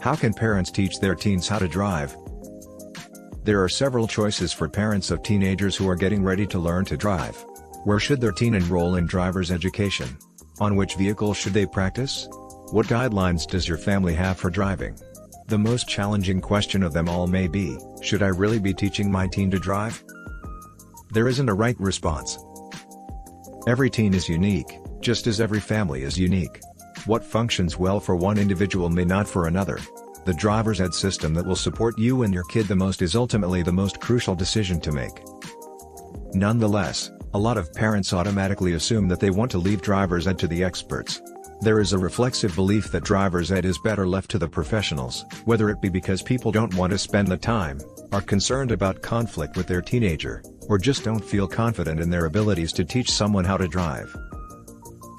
How can parents teach their teens how to drive? There are several choices for parents of teenagers who are getting ready to learn to drive. Where should their teen enroll in driver's education? On which vehicle should they practice? What guidelines does your family have for driving? The most challenging question of them all may be, should I really be teaching my teen to drive? There isn't a right response. Every teen is unique, just as every family is unique. What functions well for one individual may not for another. The driver's ed system that will support you and your kid the most is ultimately the most crucial decision to make. Nonetheless, a lot of parents automatically assume that they want to leave driver's ed to the experts. There is a reflexive belief that driver's ed is better left to the professionals, whether it be because people don't want to spend the time, are concerned about conflict with their teenager, or just don't feel confident in their abilities to teach someone how to drive.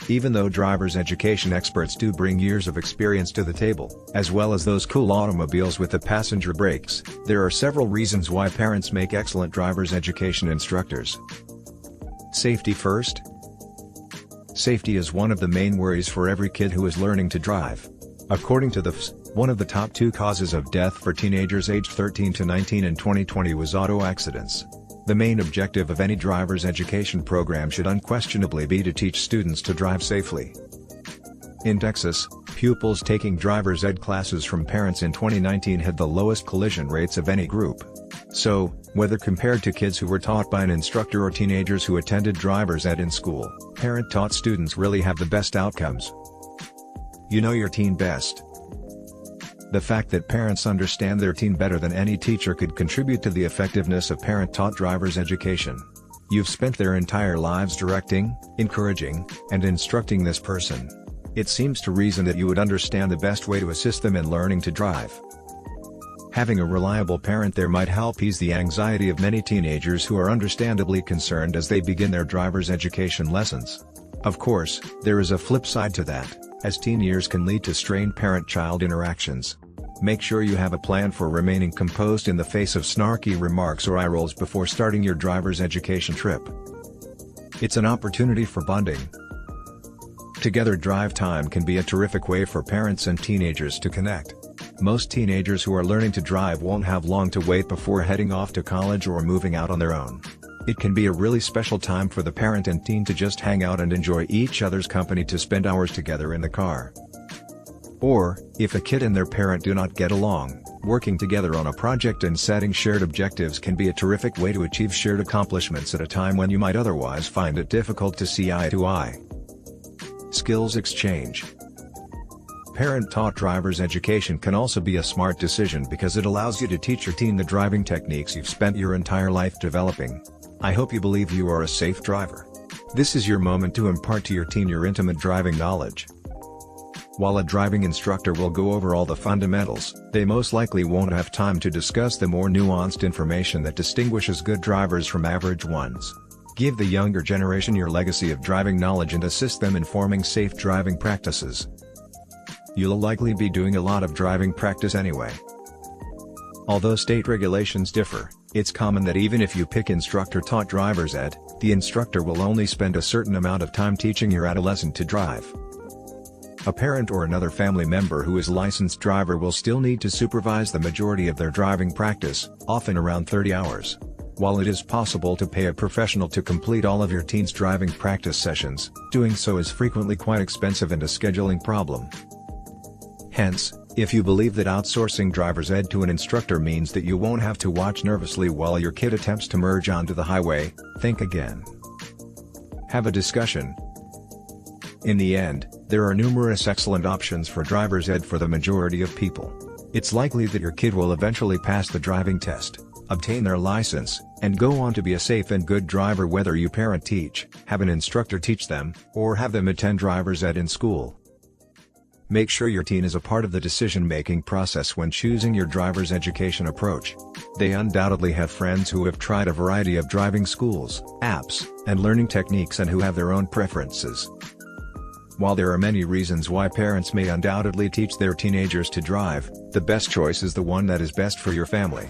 Even though driver's education experts do bring years of experience to the table, as well as those cool automobiles with the passenger brakes, there are several reasons why parents make excellent driver's education instructors. Safety first. Safety is one of the main worries for every kid who is learning to drive. According to the FS, one of the top 2 causes of death for teenagers aged 13 to 19 in 2020 was auto accidents. The main objective of any driver's education program should unquestionably be to teach students to drive safely. In Texas, pupils taking driver's ed classes from parents in 2019 had the lowest collision rates of any group. So, whether compared to kids who were taught by an instructor or teenagers who attended driver's ed in school, parent-taught students really have the best outcomes. You know your teen best. The fact that parents understand their teen better than any teacher could contribute to the effectiveness of parent-taught driver's education. You've spent their entire lives directing, encouraging, and instructing this person. It seems to reason that you would understand the best way to assist them in learning to drive. Having a reliable parent there might help ease the anxiety of many teenagers who are understandably concerned as they begin their driver's education lessons. Of course, there is a flip side to that, as teen years can lead to strained parent-child interactions. Make sure you have a plan for remaining composed in the face of snarky remarks or eye rolls before starting your driver's education trip. It's an opportunity for bonding. Together drive time can be a terrific way for parents and teenagers to connect. Most teenagers who are learning to drive won't have long to wait before heading off to college or moving out on their own. It can be a really special time for the parent and teen to just hang out and enjoy each other's company, to spend hours together in the car. Or, if a kid and their parent do not get along, working together on a project and setting shared objectives can be a terrific way to achieve shared accomplishments at a time when you might otherwise find it difficult to see eye to eye. Skills exchange. Parent-taught driver's education can also be a smart decision because it allows you to teach your teen the driving techniques you've spent your entire life developing. I hope you believe you are a safe driver. This is your moment to impart to your teen your intimate driving knowledge. While a driving instructor will go over all the fundamentals, they most likely won't have time to discuss the more nuanced information that distinguishes good drivers from average ones. Give the younger generation your legacy of driving knowledge and assist them in forming safe driving practices. You'll likely be doing a lot of driving practice anyway. Although state regulations differ, it's common that even if you pick instructor-taught driver's ed, the instructor will only spend a certain amount of time teaching your adolescent to drive. A parent or another family member who is a licensed driver will still need to supervise the majority of their driving practice, often around 30 hours. While it is possible to pay a professional to complete all of your teen's driving practice sessions, doing so is frequently quite expensive and a scheduling problem. Hence, if you believe that outsourcing driver's ed to an instructor means that you won't have to watch nervously while your kid attempts to merge onto the highway, think again. Have a discussion. In the end, there are numerous excellent options for driver's ed for the majority of people. It's likely that your kid will eventually pass the driving test, obtain their license, and go on to be a safe and good driver, whether you parent teach, have an instructor teach them, or have them attend driver's ed in school. Make sure your teen is a part of the decision-making process when choosing your driver's education approach. They undoubtedly have friends who have tried a variety of driving schools, apps, and learning techniques and who have their own preferences. While there are many reasons why parents may undoubtedly teach their teenagers to drive, the best choice is the one that is best for your family.